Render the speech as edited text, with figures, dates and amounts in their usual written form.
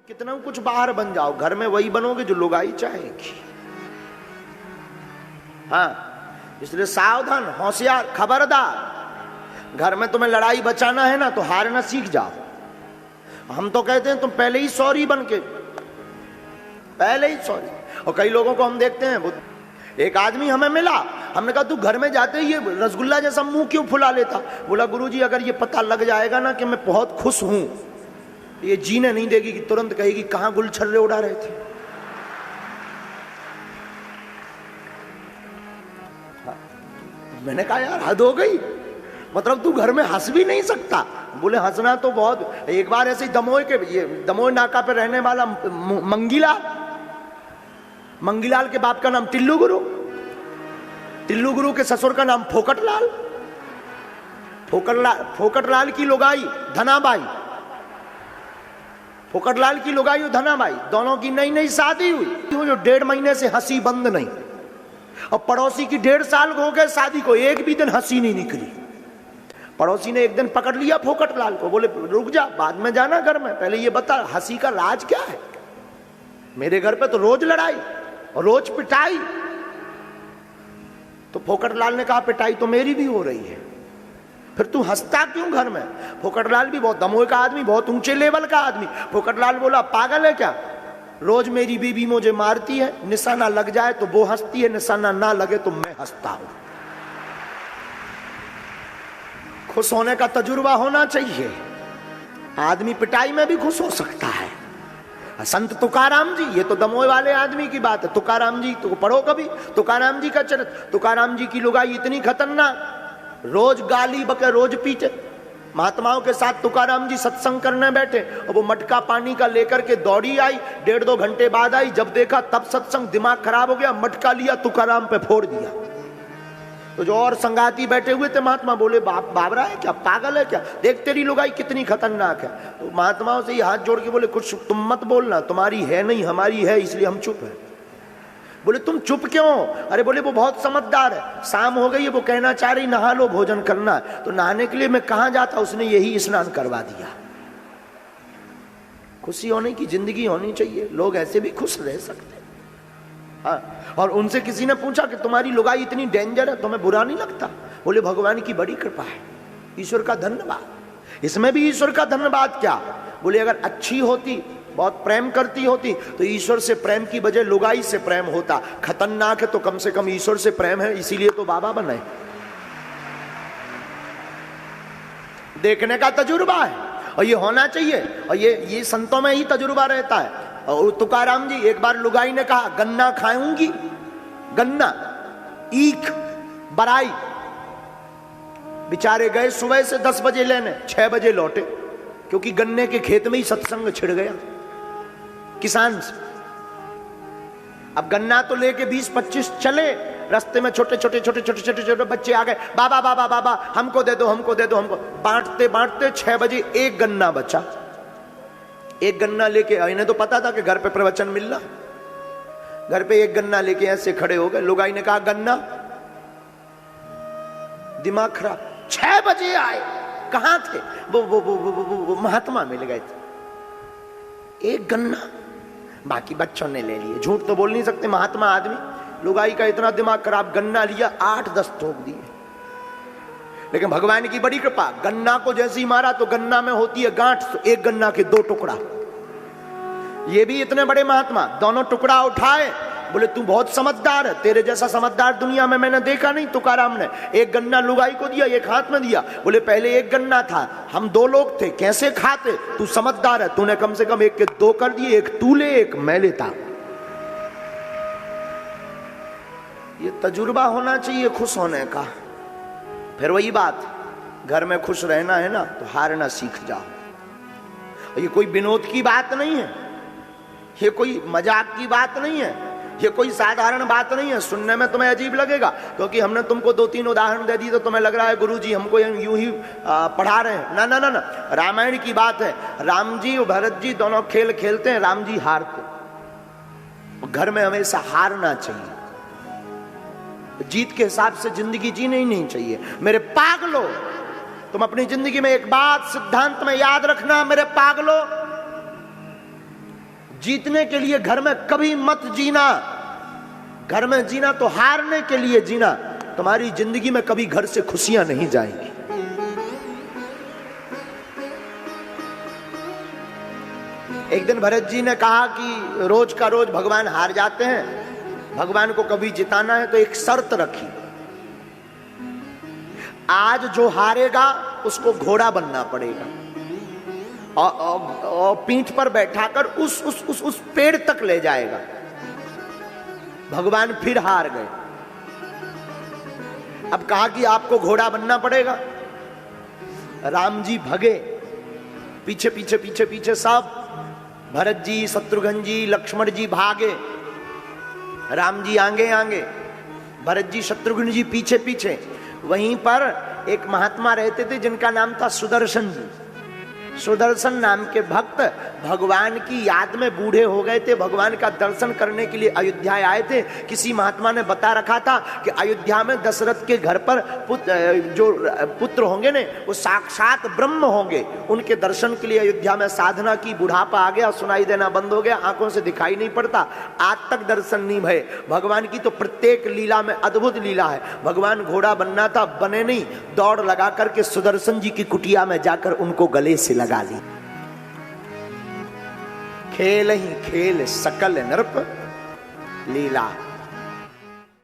कितना कुछ बाहर बन जाओ, घर में वही बनोगे जो लुगाई चाहेगी। हाँ, इसलिए सावधान, होशियार, खबरदार। घर में तुम्हें लड़ाई बचाना है ना तो हारना सीख जाओ। हम तो कहते हैं तुम पहले ही सॉरी बन के, पहले ही सॉरी। और कई लोगों को हम देखते हैं, एक आदमी हमें मिला, हमने कहा तू घर में जाते ही ये रसगुल्ला जैसा मुंह क्यों फुला लेता? बोला गुरुजी अगर ये पता लग जाएगा ना कि मैं बहुत खुश हूं, ये जीने नहीं देगी कि तुरंत कहेगी कहां गुलछर्रे उड़ा रहे थे। मैंने कहा यार हद हो गई, मतलब तू घर में हंस भी नहीं सकता। बोले हंसना तो बहुत। एक बार ऐसे ही दमोह नाका पे रहने वाला मंगीलाल के बाप का नाम टिल्लू गुरु के ससुर का नाम फोकटलाल की लुगाई धनाबाई, फोकटलाल की लुगाई और धनाबाई दोनों की नई नई शादी हुई, जो 1.5 महीने से हंसी बंद नहीं। और पड़ोसी की 1.5 साल हो गए शादी को, एक भी दिन हंसी नहीं निकली। पड़ोसी ने एक दिन पकड़ लिया फोकटलाल को, बोले रुक जा, बाद में जाना घर में, पहले ये बता हंसी का राज क्या है? मेरे घर पे तो रोज लड़ाई और रोज पिटाई। तो फोकटलाल ने कहा पिटाई तो मेरी भी हो रही है, फिर तू हंसता क्यों घर में? फोकटलाल भी बहुत दमोह का आदमी, बहुत ऊंचे लेवल का आदमी। फोकटलाल बोला पागल है क्या? रोज मेरी बीवी मुझे मारती है, निशाना लग जाए तो वो हंसती है, निशाना ना लगे तो मैं हंसता हूं। खुश होने का तजुर्बा होना चाहिए। आदमी पिटाई में भी खुश हो सकता है। संत तुकाराम जी, ये तो दमोह वाले आदमी की बात है। तुकाराम जी तो पढ़ो कभी, तुकाराम जी का चरित्र। तुकाराम जी की लुगाई इतनी खतरनाक, रोज गाली बके रोज पीटे। महात्माओं के साथ तुकाराम जी सत्संग करने बैठे और वो मटका पानी का लेकर के दौड़ी आई, 1.5-2 घंटे बाद आई। जब देखा तब सत्संग, दिमाग खराब हो गया, मटका लिया तुकाराम पे फोड़ दिया। तो जो और संगाती बैठे हुए थे महात्मा बोले बाबरा है क्या, पागल है क्या, देख तेरी लुगाई कितनी खतरनाक है। तो महात्माओं से ही हाथ जोड़ के बोले कुछ तुम मत बोलना, तुम्हारी है नहीं हमारी है, इसलिए हम चुप हैं। बोले तुम चुप क्यों? अरे बोले वो बहुत समझदार है, शाम हो गई है, वो कहना चाह रही नहा लो भोजन करना है। तो नहाने के लिए मैं कहां जाता, उसने यही स्नान करवा दिया। खुशी होने की जिंदगी होनी चाहिए, लोग ऐसे भी खुश रह सकते हैं। हाँ, और उनसे किसी ने पूछा कि तुम्हारी लुगाई इतनी डेंजर है, तुम्हें बुरा नहीं लगता? बोले भगवान की बड़ी कृपा है, ईश्वर का धन्यवाद। इसमें भी ईश्वर का धन्यवाद क्या? बोले अगर अच्छी होती, बहुत प्रेम करती होती तो ईश्वर से प्रेम की बजाय लुगाई से प्रेम होता। खतरनाक है तो कम से कम ईश्वर से प्रेम है, इसीलिए तो बाबा बने। देखने का तजुर्बा है और ये होना चाहिए, और ये संतों में ही तजुर्बा रहता है। और तुकाराम जी, एक बार लुगाई ने कहा गन्ना खाऊंगी, गन्ना ईख बराई। बेचारे गए सुबह से 10 बजे लेने, 6 बजे लौटे, क्योंकि गन्ने के खेत में ही सत्संग छिड़ गया किसान से। अब गन्ना तो लेके 20-25 चले, रास्ते में छोटे बच्चे आ गए, बाबा बाबा बाबा हमको दे दो, हमको दे दो, हमको। बांटते बांटते 6 बजे एक गन्ना बचा। एक गन्ना लेके, इन्हें तो पता था कि घर पे प्रवचन मिलना, घर पे एक गन्ना लेके ऐसे खड़े हो गए। लुगाई ने कहा गन्ना, दिमाग खराब। 6 बजे आए, कहां थे? वो महात्मा मिल गए थे। एक गन्ना, बाकी बच्चों ने ले लिए। झूठ तो बोल नहीं सकते, महात्मा आदमी। लुगाई का इतना दिमाग खराब, गन्ना लिया, 8-10 ठोक दिए। लेकिन भगवान की बड़ी कृपा, गन्ना को जैसे ही मारा तो गन्ना में होती है गांठ, तो एक गन्ना के 2 टुकड़ा। ये भी इतने बड़े महात्मा, दोनों टुकड़ा उठाए। बोले तू बहुत समझदार है, तेरे जैसा समझदार दुनिया में मैंने देखा नहीं। तुकाराम ने एक गन्ना लुगाई को दिया, एक हाथ में दिया। बोले पहले एक गन्ना था, हम 2 लोग थे, कैसे खाते? तू समझदार है, तूने कम से कम एक के 2 कर दिए, एक तू ले, एक मैं लेता। ये तजुर्बा होना चाहिए खुश होने का। फिर वही बात, घर में खुश रहना है ना तो हारना सीख जाओ। ये कोई विनोद की बात नहीं है, ये कोई मजाक की बात नहीं है, ये कोई साधारण बात नहीं है। सुनने में तुम्हें अजीब लगेगा क्योंकि हमने तुमको 2-3 उदाहरण दे दी तो तुम्हें लग रहा है गुरुजी हमको यूं ही पढ़ा रहे हैं। ना ना ना ना, रामायण की बात है। राम जी और भरत जी दोनों खेल खेलते हैं, राम जी हारते। घर में हमेशा हारना चाहिए, जीत के हिसाब से जिंदगी जीनी ही नहीं चाहिए। मेरे पागलों, तुम अपनी जिंदगी में एक बात सिद्धांत में याद रखना, मेरे पागलों, जीतने के लिए घर में कभी मत जीना। घर में जीना तो हारने के लिए जीना। तुम्हारी जिंदगी में कभी घर से खुशियां नहीं जाएंगी। एक दिन भरत जी ने कहा कि रोज का रोज भगवान हार जाते हैं, भगवान को कभी जिताना है तो एक शर्त रखी, आज जो हारेगा उसको घोड़ा बनना पड़ेगा और पीठ पर बैठाकर उस पेड़ तक ले जाएगा। भगवान फिर हार गए। अब कहा कि आपको घोड़ा बनना पड़ेगा। राम जी भगे, पीछे पीछे पीछे पीछे सब, भरत जी, शत्रुघ्न जी, लक्ष्मण जी भागे, राम जी आगे आगे, भरत जी शत्रुघ्न जी पीछे पीछे। वहीं पर एक महात्मा रहते थे जिनका नाम था सुदर्शन जी। सुदर्शन नाम के भक्त भगवान की याद में बूढ़े हो गए थे, भगवान का दर्शन करने के लिए अयोध्या आए थे। किसी महात्मा ने बता रखा था कि अयोध्या में दशरथ के घर पर जो पुत्र होंगे ने वो साक्षात ब्रह्म होंगे। उनके दर्शन के लिए अयोध्या में साधना की, बुढ़ापा आ गया, सुनाई देना बंद हो गया, आंखों से दिखाई नहीं पड़ता, आज तक दर्शन नहीं भये। भगवान की तो प्रत्येक लीला में अद्भुत लीला है। भगवान घोड़ा बनना था, बने नहीं, दौड़ लगा करके सुदर्शन जी की कुटिया में जाकर उनको गले से लगा ली। खेल ही खेल सकल नृप लीला।